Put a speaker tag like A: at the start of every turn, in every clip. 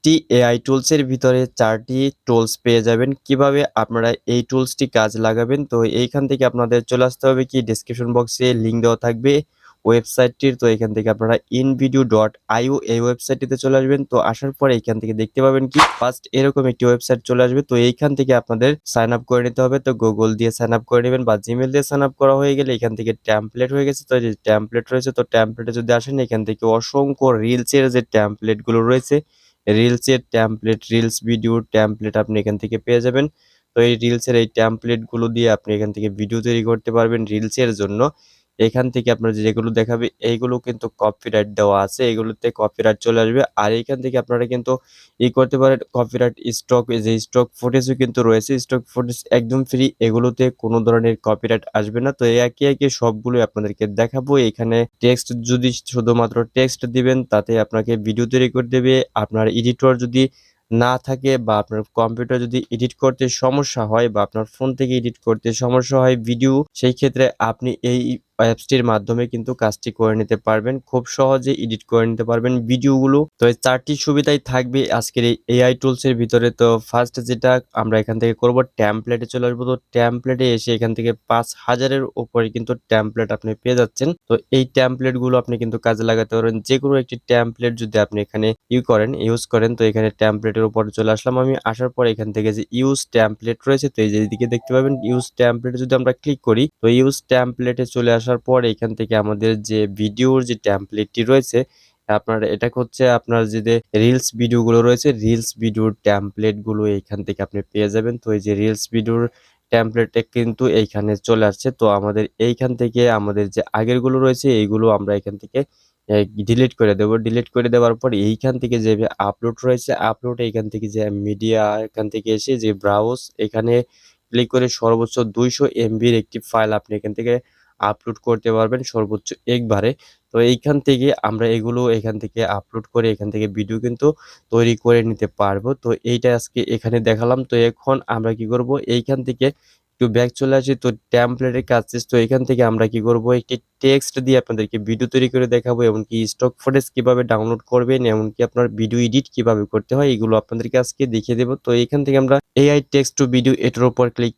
A: একটি এআই টুলসের ভিতরে 4টি টুলস পেয়ে যাবেন। কিভাবে আপনারা এই টুলসটি কাজে লাগাবেন? তো এইখান থেকে আপনাদের চলে আসতে হবে কি ডেসক্রিপশন বক্সে লিঙ্ক দেওয়া থাকবে ওয়েবসাইটটির। তো এখান থেকে আপনারা invideo.io এই ওয়েবসাইটটিতে চলে আসবেন। তো আসার পরে এখান থেকে দেখতে পাবেন কি ফার্স্ট এরকম একটি ওয়েবসাইট চলে আসবে। তো এইখান থেকে আপনাদের সাইন আপ করে নিতে হবে। তো Google দিয়ে সাইন আপ করে নেবেন বা Gmail দিয়ে সাইন আপ করা হয়ে গেলে এখান থেকে টেমপ্লেট হয়ে গেছে। তো এই যে টেমপ্লেট রয়েছে, তো টেমপ্লেটে যদি আসেন এখান থেকে অসংখ্য রিলসের যে টেমপ্লেট গুলো রয়েছে, রিলসের টেমপ্লেট, রিলস ভিডিওর টেমপ্লেট আপনি এখান থেকে পেয়ে যাবেন। তো এই রিলসের এই টেমপ্লেট গুলো দিয়ে আপনি এখান থেকে ভিডিও তৈরি করতে পারবেন রিলসের জন্য। এখান থেকে আপনার যেগুলো দেখাবে এইগুলো কিন্তু কপিরাইট দেওয়া আছে, এগুলোতে কপিরাইট চলে আসবে। আর এইখান থেকে আপনারা কিন্তু করতে পারেন কপিরাইট স্টক, যে স্টক ফুটেজও কিন্তু রয়েছে, স্টক ফুটেজ একদম ফ্রি, এগুলোতে কোনো ধরনের কপিরাইট আসবে না। তো একে একে সবগুলোই আপনাদেরকে দেখাবো। এখানে টেক্সট যদি শুধুমাত্র টেক্সট দিবেন তাতে আপনাকে ভিডিও তৈরি করে দেবে। আপনার এডিটর যদি না থাকে বা আপনার কম্পিউটার যদি এডিট করতে সমস্যা হয় বা আপনার ফোন থেকে এডিট করতে সমস্যা হয় ভিডিও, সেই ক্ষেত্রে আপনি এই অ্যাপসটির মাধ্যমে কিন্তু কাজটি করে নিতে পারবেন। খুব সহজে এডিট করে নিতে পারবেন ভিডিওগুলো। তো এই 4টি সুবিধাই থাকবে আজকের এই এআই টুলস এর ভিতরে। তো ফার্স্ট যেটা আমরা এখান থেকে করব, টেমপ্লেটে চলে আসবো। তো টেমপ্লেটে এসে এখান থেকে 5000 এর উপরে কিন্তু টেমপ্লেট আপনি পেয়ে যাচ্ছেন। তো এই টেমপ্লেট গুলো আপনি কিন্তু কাজে লাগাতে পারবেন। যেকোনো একটি টেমপ্লেট যদি আপনি এখানে ইউজ করেন, তো এখানে টেমপ্লেটের উপরে চলে আসলাম আমি। আসার পর এখান থেকে যে ইউজ টেমপ্লেট রয়েছে, তো এই যে এদিকে দেখতে পাবেন ইউজ টেমপ্লেটে যদি আমরা ক্লিক করি, তো ইউজ টেমপ্লেটে চলে আসার পর এখান থেকে আমাদের যে ভিডিওর যে টেমপ্লেটটি রয়েছে, আপনার এটা হচ্ছে আপনার যে রিলস ভিডিও গুলো রয়েছে, রিলস ভিডিওর টেমপ্লেট গুলো এইখান থেকে আপনি পেয়ে যাবেন। তো এই যে রিলস ভিডিওর টেমপ্লেটটা কিন্তু এইখানে চলে আসছে। তো আমাদের এইখান থেকে আমাদের যে আগের গুলো রয়েছে এইগুলো আমরা এখান থেকে ডিলিট করে দেব। ডিলিট করে দেওয়ার পর এইখান থেকে যে আপলোড রয়েছে, আপলোড এইখান থেকে যে মিডিয়া, এখান থেকে এসে যে ব্রাউজ, এখানে ক্লিক করে সর্বোচ্চ 200 এমবির একটি ফাইল আপনি এখান থেকে আপলোড করতে পারবেন সর্বোচ্চ একবারে। তো এইখান থেকে আমরা এগুলো এখান থেকে আপলোড করে এখান থেকে ভিডিও কিন্তু তৈরি করে নিতে পারবো। তো এইটা আজকে এখানে দেখালাম। তো এখন আমরা কি করব, এইখান থেকে একটু ব্যাক চলে আসি। তো টেমপ্লেটের কাজ শেষ। তো এখান থেকে আমরা কি করব, একটি টেক্সট দিয়ে আপনাদেরকে ভিডিও তৈরি করে দেখাবো, এমনকি স্টক ফুটেজ কিভাবে ডাউনলোড করবেন, এমনকি আপনার ভিডিও এডিট কিভাবে করতে হয়, এগুলো আপনাদেরকে আজকে দেখিয়ে দেব। তো এখান থেকে আমরা এআই টেক্সট টু ভিডিও এটার উপর ক্লিক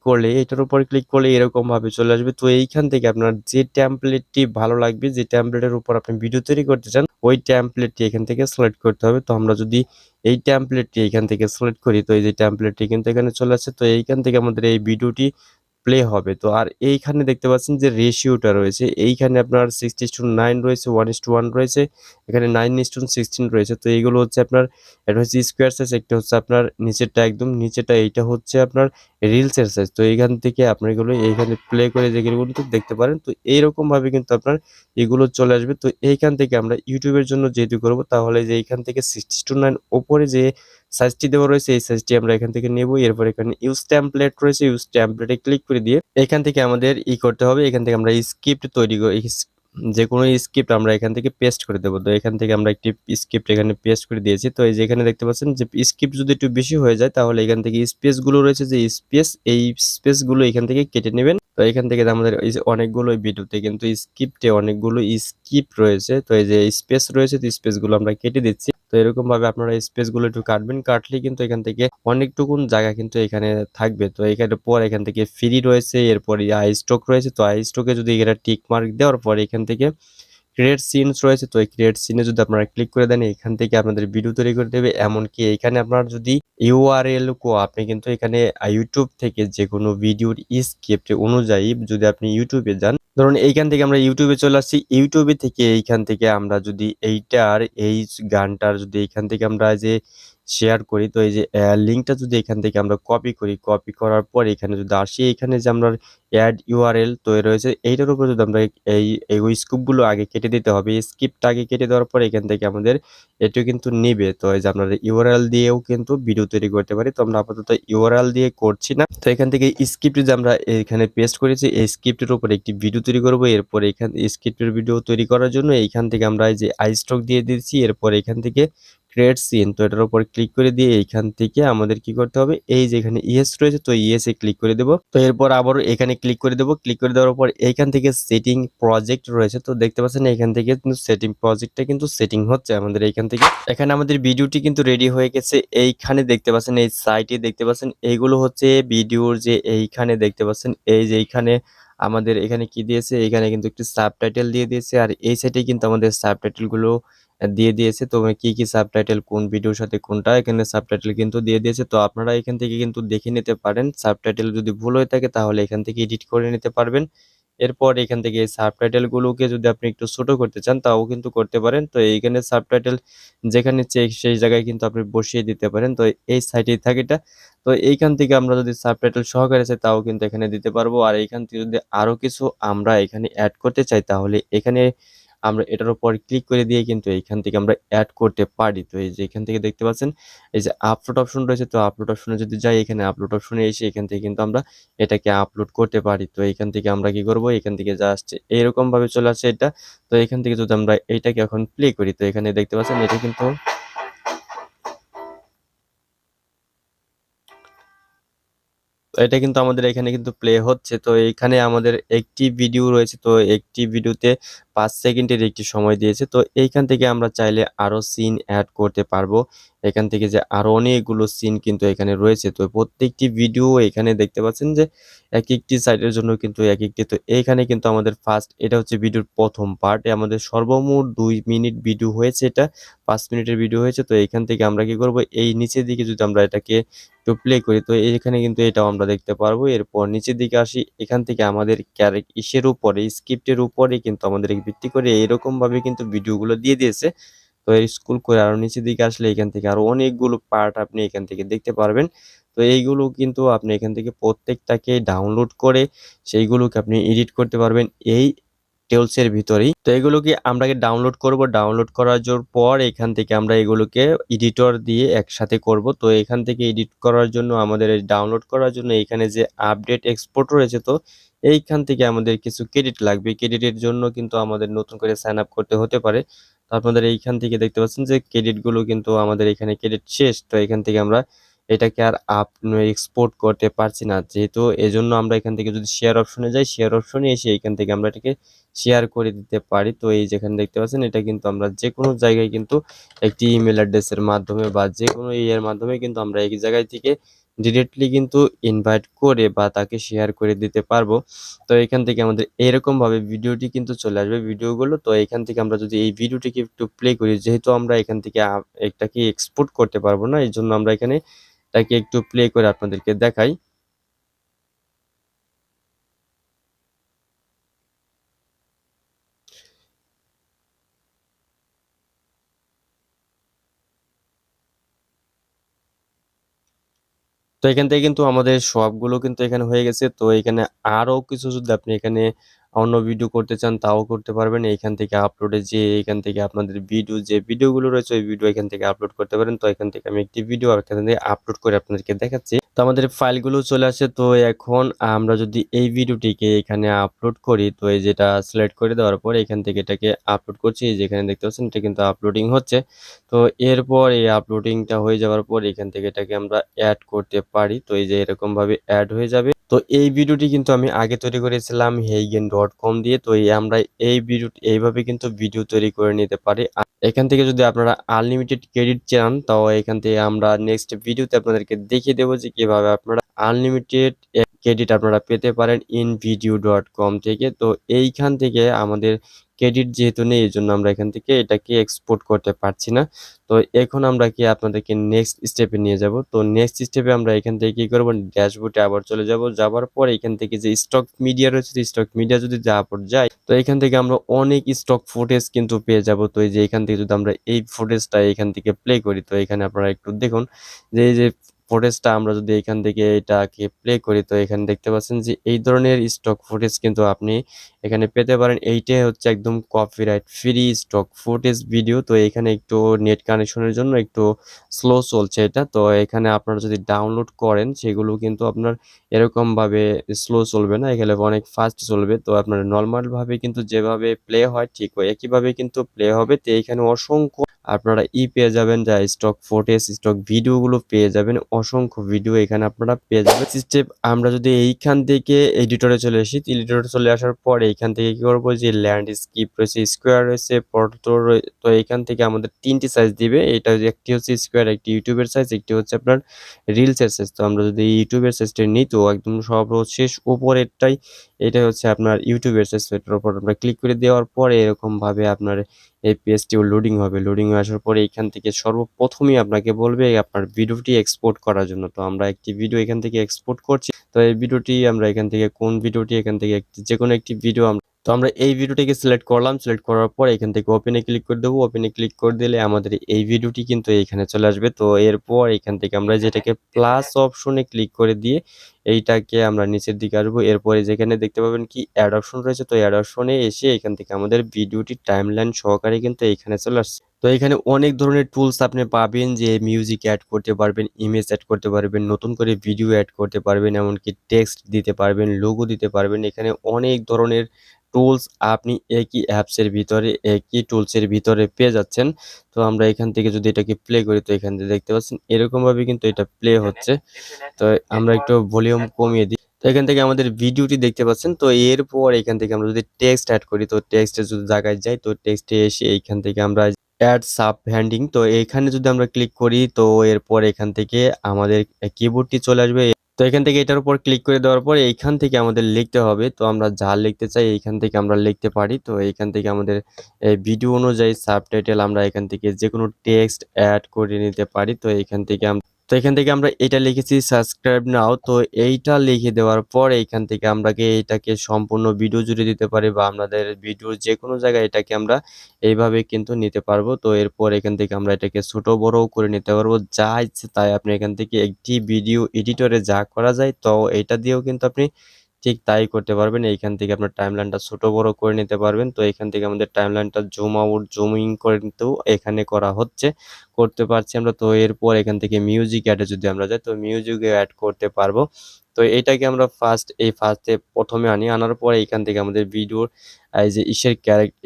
A: করলে এরকম ভাবে চলে আসবে। তো এইখান থেকে আপনার যে টেমপ্লেটটি ভালো লাগবে, যে টেমপ্লেটের উপর আপনি ভিডিও তৈরি করতে চান, ওই টেমপ্লেটটি এখান থেকে সিলেক্ট করতে হবে। তো আমরা যদি এই টেমপ্লেটটি এখান থেকে সিলেক্ট করি, তো এই যে টেমপ্লেটটি কিন্তু এখানে চলে আসছে। তো এইখান থেকে আমাদের এই ভিডিওটি প্লে হবে। তো আর এইখানে দেখতে পাচ্ছেন যে রেশিওটা রয়েছে, এইখানে আপনার 60:9 রয়েছে, 1:1 রয়েছে, এখানে 9:16 রয়েছে। তো এইগুলো হচ্ছে আপনার, এটা হচ্ছে স্কোয়ার সাইজ, একটা হচ্ছে আপনার নিচেরটা, একদম নিচেরটা এইটা হচ্ছে আপনার রিলসের সাইজ। তো এইখান থেকে আপনার এগুলো এইখানে প্লে করে যেগুলো কিন্তু দেখতে পারেন। তো এইরকম ভাবে কিন্তু আপনার এগুলো চলে আসবে। তো এইখান থেকে আমরা ইউটিউবের জন্য যেহেতু করব, তাহলে যে এইখান থেকে 60:9 ওপরে যে সাইজটি দেওয়া রয়েছে এই সাইজটি আমরা এখান থেকে নেব। এরপর এখানে ইউজ টেমপ্লেট রয়েছে, ইউজ টেমপ্লেটে ক্লিক করে দিয়ে এখান থেকে আমাদের করতে হবে, এখান থেকে আমরা স্ক্রিপ্ট তৈরি করে যেকোনো স্ক্রিপ্ট আমরা এখান থেকে পেস্ট করে দেবো। তো এখান থেকে আমরা একটি স্ক্রিপ্ট এখানে পেস্ট করে দিয়েছি। তো এই যে এখানে দেখতে পাচ্ছেন যে স্ক্রিপ্ট যদি একটু বেশি হয়ে যায়, তাহলে এখান থেকে স্পেস গুলো রয়েছে, যে স্পেস, এই স্পেস গুলো এখান থেকে কেটে নেবেন। তো এখান থেকে আমাদের এই যে অনেকগুলো ভিডিওতে কিন্তু স্ক্রিপ্টে অনেকগুলো স্ক্রিপ্ট রয়েছে, তো এই যে স্পেস রয়েছে, তো স্পেস গুলো আমরা কেটে দিচ্ছি। তো এরকম ভাবে আপনারা স্পেস গুলো একটু কাটবেন, কাটলে কিন্তু এখান থেকে অনেকটুকুন জায়গা কিন্তু এখানে থাকবে। তো এখানে পর এখান থেকে ফ্রি রয়েছে, এরপর আই স্টক রয়েছে। তো আই স্টকে যদি এখানে টিক মার্ক দেওয়ার পর এখান থেকে ক্রিয়েট সিনস রয়েছে, তো এই ক্রিয়েট সিনে যদি আপনারা ক্লিক করে দেন, এখান থেকে আপনাদের ভিডিও তৈরি করে দেবে। এমনকি এখানে আপনার যদি ইউআরএল কো আপনি কিন্তু এখানে ইউটিউব থেকে যে কোনো ভিডিওর স্ক্রিপ্ট অনুযায়ী যদি আপনি ইউটিউবে যান, ধরুন এইখান থেকে আমরা ইউটিউবে চলে আসছি, ইউটিউবে থেকে এইখান থেকে আমরা যদি এইটার এই গানটার যদি এইখান থেকে আমরা যে শেয়ার করি, তো এই যে লিঙ্কটা যদি এখান থেকে আমরা কপি করি, কপি করার পর এখানে যদি আসি, এখানে যে আমরা অ্যাড ইউআরএল তো রয়েছে, এইটার উপর যদি আমরা ওই স্কুপগুলো আগে কেটে দিতে হবে। স্ক্রিপ্টটা আগে কেটে দেওয়ার পর এখান থেকে আমাদের এটি কিন্তু নিবে। তো এই যে আমরা ইউআরএল দিয়েও কিন্তু ভিডিও তৈরি করতে পারি। তো আমরা আপাতত ইউআরএল দিয়ে করছি না। তো এখান থেকে স্ক্রিপ্ট যে আমরা এখানে পেস্ট করেছি, এই স্ক্রিপ্টের উপর একটি ভিডিও তৈরি করব। এরপর এখান স্ক্রিপ্টের ভিডিও তৈরি করার জন্য এইখান থেকে আমরা এই যে আই স্ট্রোক দিয়ে দিচ্ছি। এরপর এখান থেকে ক্রিয়েট সিন, তো এটার উপর ক্লিক করে দিয়ে এইখান থেকে আমাদের কি করতে হবে, এই যে এখানে ইয়েস রয়েছে তো ইয়েস এ ক্লিক করে দেব। তো এরপর আবারও এখানে ক্লিক করে দেব। ক্লিক করে দেওয়ার পর এইখান থেকে সেটিং প্রজেক্ট রয়েছে, তো দেখতে পাচ্ছেন এখান থেকে কিন্তু সেটিং প্রজেক্টটা কিন্তু সেটিং হচ্ছে আমাদের এইখান থেকে। এখানে আমাদের ভিডিওটি কিন্তু রেডি হয়ে গেছে। এইখানে দেখতে পাচ্ছেন, এই সাইটে দেখতে পাচ্ছেন, এইগুলো হচ্ছে ভিডিওর যে এইখানে দেখতে পাচ্ছেন, এই যে এইখানে আমাদের এখানে কি দিয়েছে, এখানে কিন্তু একটি সাবটাইটেল দিয়ে দিয়েছে। আর এই সাইটে কিন্তু আমাদের সাবটাইটেল গুলো দিয়ে দিয়েছে। তো কি সাবটাইটেল কোন ভিডিওর সাথে কোনটা, এখানে সাবটাইটেল কিন্তু দিয়ে দিয়েছে। তো আপনারা এখান থেকে কিন্তু দেখে নিতে পারেন। সাবটাইটেল যদি ভুল হয়ে থাকে তাহলে এখান থেকে এডিট করে নিতে পারবেন। এরপর এখান থেকে এই সাবটাইটেল গুলোকে যদি আপনি একটু ছোট করতে চান তাও কিন্তু করতে পারেন। তো এইখানে সাবটাইটেল যেখানে চেক সেই জায়গায় কিন্তু আপনি বসিয়ে দিতে পারেন। তো এই সাইটেই থাকে এটা। তো এইখান থেকে আমরা যদি সাবটাইটেল সহকারে চাই তাও কিন্তু এখানে দিতে পারবো। আর এইখান থেকে যদি আরো কিছু আমরা এখানে অ্যাড করতে চাই তাহলে এখানে আমরা এটার উপর ক্লিক করে দিয়ে কিন্তু এইখান থেকে আমরা অ্যাড করতে পারি। তো এই যে এখান থেকে দেখতে পাচ্ছেন এই যে আপলোড অপশন রয়েছে, তো আপলোড অপশনে যদি যাই, এখানে আপলোড অপশনে এসে এখান থেকে কিন্তু আমরা এটাকে আপলোড করতে পারি। তো এইখান থেকে আমরা কি করব, এখান থেকে জাস্ট এরকম ভাবে চলে আসছে এটা। তো এখান থেকে যদি আমরা এইটাকে এখন প্লে করি, তো এখানে দেখতে পাচ্ছেন এটা কিন্তু এটা কিন্তু আমাদের এখানে কিন্তু প্লে হচ্ছে। তো এইখানে আমাদের একটি ভিডিও রয়েছে, তো একটি ভিডিওতে 5 সেকেন্ডের একটি সময় দিয়েছে। তো এইখান থেকে আমরা চাইলে আরো সিন অ্যাড করতে পারবো। এখান থেকে যে আরো অনেকগুলো সিন কিন্তু এখানে রয়েছে। তো প্রত্যেকটি ভিডিও এখানে দেখতে পাচ্ছেন যে একটি সাইটের জন্য কিন্তু একটি। তো এইখানে কিন্তু আমাদের ফার্স্ট এটা হচ্ছে ভিডিওর প্রথম পার্ট। আমাদের সর্বমোট 2 মিনিট ভিডিও হয়েছে, এটা 5 মিনিটের ভিডিও হয়েছে। তো এইখান থেকে আমরা কি করব, এই নিচের দিকে যদি আমরা এটাকে একটু প্লে করি, তো এখানে কিন্তু এটাও আমরা দেখতে পারবো। এরপর নিচের দিকে আসি, এখান থেকে আমাদের ইসের উপরে, স্ক্রিপ্টের উপরে কিন্তু আমাদের ভিত্তি করে এরকম ভাবে কিন্তু ভিডিওগুলো দিয়ে দিয়েছে। তো এই স্ক্রল করে আরো নিচের দিকে আসলে এখান থেকে আরো অনেকগুলো পার্ট আপনি এখান থেকে দেখতে পারবেন। তো এইগুলো কিন্তু আপনি এখান থেকে প্রত্যেকটাকে ডাউনলোড করে সেইগুলোকে আপনি এডিট করতে পারবেন এই টেলস এর ভিতরেই। তো এগুলোকে আমরা ডাউনলোড করব। ডাউনলোড করার পর এখান থেকে আমরা এগুলোকে এডিটর দিয়ে একসাথে করব। তো এখান থেকে এডিট করার জন্য আমাদের এই ডাউনলোড করার জন্য এখানে যে আপডেট এক্সপোর্ট রয়েছে, তো এইখান থেকে আমাদের কিছু ক্রেডিট লাগবে। ক্রেডিটের জন্য কিন্তু আমাদের নতুন করে সাইন আপ করতে হতে পারে। তো আপনাদের এইখান থেকে দেখতে পাচ্ছেন যে ক্রেডিট গুলো কিন্তু আমাদের এখানে ক্রেডিট শেষ। তো এখান থেকে আমরা এটাকে আর এক্সপোর্ট করতে পারছি না, যেহেতু এজন্য আমরা এখান থেকে যদি শেয়ার অপশনে যাই, শেয়ার অপশনে এসে এখান থেকে আমরা এটাকে শেয়ার করে দিতে পারি। তো এই যেখানে দেখতে পাচ্ছেন এটা কিন্তু আমরা যে কোনো জায়গায় কিন্তু একটি ইমেল অ্যাড্রেসের মাধ্যমে বা যে কোনো ইয়ের মাধ্যমে কিন্তু আমরা এই জায়গায় থেকে ডিরেক্টলি কিন্তু ইনভাইট করে বা তাকে শেয়ার করে দিতে পারবো। তো এখান থেকে আমাদের এরকম ভাবে ভিডিওটি কিন্তু চলে আসবে ভিডিওগুলো। তো এখান থেকে আমরা যদি এই ভিডিওটিকে একটু প্লে করি, যেহেতু আমরা এখান থেকে এটাকে এক্সপোর্ট করতে পারবো না, এই জন্য আমরা এখানে এটাকে একটু প্লে করে আপনাদেরকে দেখাই। তো এখান থেকে কিন্তু আমাদের সবগুলো কিন্তু এখানে হয়ে গেছে। তো এখানে আরো কিছু যদি আপনি এখানে অন্য ভিডিও করতে চান তাও করতে পারবেন। এইখান থেকে আপলোডে যেয়ে এখান থেকে আপনাদের ভিডিও যে ভিডিওগুলো রয়েছে ওই ভিডিও এখান থেকে আপলোড করতে পারেন। তো এখান থেকে আমি একটি ভিডিও এখান থেকে আপলোড করে আপনাদেরকে দেখাচ্ছি। তো আমাদের ফাইলগুলো চলে আসে। তো এখন আমরা যদি এই ভিডিওটিকে এখানে আপলোড করি, তো এই যেটা সিলেক্ট করে দেওয়ার পর এখান থেকে এটাকে আপলোড করছি, এই যেখানে দেখতে পাচ্ছেন এটা কিন্তু আপলোডিং হচ্ছে। তো এরপর এই আপলোডিংটা হয়ে যাওয়ার পর এখান থেকে এটাকে আমরা অ্যাড করতে পারি। তো এই যে এরকম ভাবে অ্যাড হয়ে যাবে। তো এই ভিডিওটি কিন্তু আমি আগে তৈরি করেছিলাম heigen.com দিয়ে। তো আমরা এই ভিডিওটি এইভাবে কিন্তু ভিডিও তৈরি করে নিতে পারি। আর এখান থেকে যদি আপনারা আনলিমিটেড ক্রেডিট চান, তাও এখান থেকে আমরা নেক্সট ভিডিওতে আপনাদেরকে দেখিয়ে দেবো যে কিভাবে আপনারা আনলিমিটেড ক্রেডিট আপনারা পেতে পারেন invideo.com থেকে। তো এইখান থেকে আমাদের ক্রেডিট যেহেতু নেই, এজন্য আমরা এখান থেকে এটাকে এক্সপোর্ট করতে পারছি না। তো এখন আমরা কি আপনাদেরকে নেক্সট স্টেপে নিয়ে যাব। তো নেক্সট স্টেপে আমরা এখান থেকে কি করব, ড্যাশবোর্ডে আবার চলে যাব। যাওয়ার পর এখান থেকে যে স্টক মিডিয়া রয়েছে, স্টক মিডিয়া যদি যাওয়ার পর যাই, তো এখান থেকে আমরা অনেক স্টক ফুটেজ কিন্তু পেয়ে যাব। তো এই যে এখান থেকে যদি আমরা এই ফুটেজটা এখান থেকে প্লে করি, তো এখানে আপনারা একটু দেখুন যে এই যে ফুটেজটা আমরা যদি এখান থেকে এটাকে প্লে করি, তো এখানে দেখতে পাচ্ছেন যে এই ধরনের স্টক ফুটেজ কিন্তু আপনি এখানে পেতে পারেন। এইটাই হচ্ছে একদম copyright free stock footage video. তো এখানে একটু নেট কানেকশনের জন্য একটু স্লো চলছে এটা। তো এখানে আপনারা যদি ডাউনলোড করেন সেগুলো কিন্তু আপনার এরকম ভাবে স্লো চলবে না, এখানে অনেক ফাস্ট চলবে। তো আপনার নর্মাল ভাবে কিন্তু যেভাবে প্লে হয় ঠিক একইভাবে কিন্তু প্লে হবে। তো এখানে অসংখ্য আপনারা পেয়ে যাবেন, যা স্টক ফুটেজ, স্টক ভিডিওগুলো পেয়ে যাবেন। অসংখ্য ভিডিও এখানে আপনারা পেয়ে যাবেন। স্টেপ আমরা যদি এইখান থেকে এডিটরে চলে আসি, এডিটরে চলে আসার পর এইখান থেকে কি করব, যে ল্যান্ডস্কেপ রয়েছে, স্কোয়ার রয়েছে, পর্ট্রেট তো এইখান থেকে আমাদের 3টি সাইজ দিবে। এটা একটি হচ্ছে স্কোয়ার, একটি ইউটিউবের সাইজ, একটি হচ্ছে আপনার রিলসের সাইজ। তো আমরা যদি ইউটিউবের সাইজটা নিই, তো একদম সর্বশেষ উপরেরটাই এটাই হচ্ছে আপনার ইউটিউবের সাইজ। এটার উপর আমরা ক্লিক করে দেওয়ার পরে এরকমভাবে আপনার এই পেজটিও লোডিং হবে। লোডিং হয়ে আসার পরে এইখান থেকে সর্বপ্রথমেই আপনাকে বলবে আপনার ভিডিওটি এক্সপোর্ট করার জন্য। তো আমরা একটি ভিডিও এখান থেকে এক্সপোর্ট করছি। তো এই ভিডিওটি আমরা এখান থেকে কোন ভিডিওটি, এখান থেকে যেকোনো একটি ভিডিও তো আমরা এই ভিডিওটিকে সিলেক্ট করলাম। সিলেক্ট করার পর এখান থেকে ওপেনে ক্লিক করে দেবো। ওপেনে ক্লিক করে দিলে আমাদের এই ভিডিওটি কিন্তু এইখানে চলে আসবে। তো এরপর এখান থেকে আমরা যেটাকে প্লাস অপশনে ক্লিক করে দিয়ে এইটাকে আমরা নিচের দিকে আসবো। এরপরে যেখানে দেখতে পাবেন কি অ্যাড অপশন রয়েছে, তো অ্যাড অপশনে এসে এখান থেকে আমাদের ভিডিওটি টাইমলাইন সহকারে কিন্তু এইখানে চলে আসছে। তো এখানে অনেক ধরনের টুলস আপনি পাবেন, যে মিউজিক অ্যাড করতে পারবেন, ইমেজ অ্যাড করতে পারবেন, নতুন করে ভিডিও অ্যাড করতে পারবেন, এমনকি টেক্সট দিতে পারবেন, লোগো দিতে পারবেন। এখানে অনেক ধরনের টুলস আপনি একই অ্যাপসের ভিতরে, একই টুলসের ভিতরে পেয়ে যাচ্ছেন। তো আমরা এখান থেকে যদি এটাকে প্লে করি, তো এখান থেকে দেখতে পাচ্ছেন এরকমভাবে কিন্তু এটা প্লে হচ্ছে। তো আমরা একটু ভলিউম কমিয়ে দিই। তো এখান থেকে আমাদের ভিডিওটি দেখতে পাচ্ছেন। তো এরপর এখান থেকে আমরা যদি টেক্সট অ্যাড করি, তো টেক্সটের যদি জায়গায় যাই, তো টেক্সটে এসে এইখান থেকে আমরা অ্যাড সাব হেডিং, তো এখানে যদি আমরা ক্লিক করি, তো এরপর এখান থেকে আমাদের কিবোর্ডটি চলে আসবে। তো এখান থেকে এটার উপর ক্লিক করে দেওয়ার পর এইখান থেকে আমাদের লিখতে হবে। তো আমরা যা লিখতে চাই এইখান থেকে আমরা লিখতে পারি। তো এইখান থেকে আমাদের ভিডিও অনুযায়ী সাবটাইটেল আমরা এখান থেকে যেকোনো টেক্সট অ্যাড করে নিতে পারি। তো এখান থেকে আমরা এটা লিখেছি সাবস্ক্রাইব নাও। তো এইটা লিখে দেওয়ার পর এইখান থেকে আমরাকে এইটাকে সম্পূর্ণ ভিডিও জুড়ে দিতে পারি, বা আমাদের ভিডিওর যেকোনো জায়গায় এটাকে আমরা এইভাবে কিন্তু নিতে পারবো। তো এরপর এখান থেকে আমরা এটাকে ছোট বড়ও করে নিতে পারবো, যা ইচ্ছে তাই আপনি এখান থেকে একটি ভিডিও এডিটরে যা করা যায়, তো এটা দিয়েও কিন্তু আপনি ঠিক তাই করতে পারবেন। এইখান থেকে আপনার টাইমলাইনটা ছোট বড় করে নিতে পারবেন। তো এখান থেকে আমাদের টাইমলাইনটা জুম আউট, জুম ইন করে নিতেও এখানে করা হচ্ছে, করতে পারছি আমরা। তো এরপর এখান থেকে মিউজিক অ্যাডে যদি আমরা যাই, তো মিউজিকে অ্যাড করতে পারবো। তো এইটাকে আমরা ফার্স্টে প্রথমে আনার পরে এইখান থেকে আমাদের ভিডিওর এই যে ইসের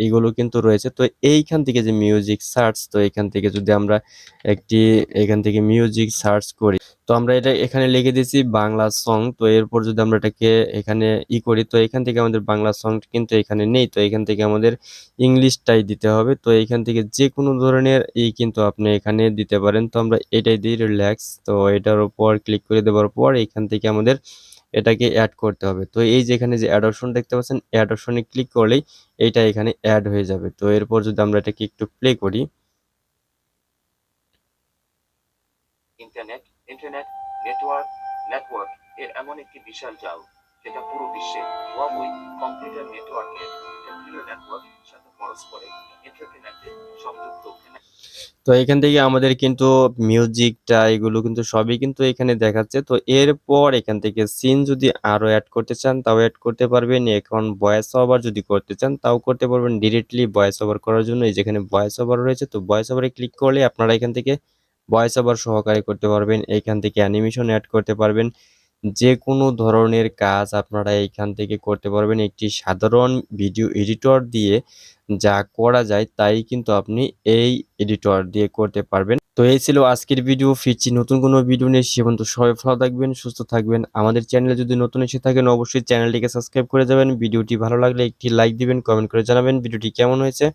A: এগুলো কিন্তু রয়েছে। তো এইখান থেকে যে মিউজিক সার্চ, তো এখান থেকে যদি আমরা এখান থেকে মিউজিক সার্চ করি, তো আমরা এটা এখানে লিখে দিয়েছি বাংলা সং। তো এরপর যদি আমরা এটাকে এখানে করি, তো এখান থেকে আমাদের বাংলা সং কিন্তু এখানে নেই। তো এখান থেকে আমাদের ইংলিশটাই দিতে হবে। তো এখান থেকে যে কোনো ধরনের কিন্তু আপনি এখানে দিতে পারেন। তো আমরা এটাই দিই রিল্যাক্স। তো এটার উপর ক্লিক করে দেওয়ার পর এখান থেকে আমাদের এটাকে অ্যাড করতে হবে। তো এই যে এখানে যে অ্যাড অপশন দেখতে পাচ্ছেন, অ্যাড অপশনে ক্লিক করলেই এইটা এখানে অ্যাড হয়ে যাবে। তো এরপর যদি আমরা এটাকে একটু প্লে করি,
B: ইন্টারনেট ইন্টারনেট নেটওয়ার্ক নেটওয়ার্ক এর এমন একটি বিশাল জাল, যেটা পুরো বিশ্বে হুয়াওয়ে কম্পিউটার নেটওয়ার্কের কম্পিউটার নেটওয়ার্ক সাথে পরস্পরে ইন্টারকানেক্টেড সংযুক্ত।
A: তো এখান থেকে আমাদের কিন্তু মিউজিকটা এগুলো কিন্তু সবই কিন্তু এখানে দেখাচ্ছে। তো এরপর এখান থেকে সিন যদি আরো অ্যাড করতে চান, তাও অ্যাড করতে পারবেন। এখন ভয়েস ওভার যদি করতে চান, তাও করতে পারবেন। ডিরেক্টলি ভয়েস ওভার করার জন্য এই যেখানে ভয়েস ওভার রয়েছে, তো ভয়েস ওভারে ক্লিক করলে আপনারা এখান থেকে ভয়েস ওভার সহকারে করতে পারবেন। এইখান থেকে অ্যানিমেশন অ্যাড করতে পারবেন। যেকোনো ধরনের কাজ আপনারা এইখান থেকে করতে পারবেন। একটি সাধারণ ভিডিও এডিটর দিয়ে যা করা যায় তাই কিন্তু আপনি এই এডিটর দিয়ে করতে পারবেন। তো এই ছিল আজকের ভিডিও। ফিরছি নতুন কোনো ভিডিও নিয়ে। সে পর্যন্ত সবাই ভালো থাকবেন, সুস্থ থাকবেন। আমাদের চ্যানেলে যদি নতুন এসে থাকেন, অবশ্যই চ্যানেলটিকে সাবস্ক্রাইব করে যাবেন। ভিডিওটি ভালো লাগলে একটি লাইক দিবেন, কমেন্ট করে জানাবেন ভিডিওটি কেমন হয়েছে।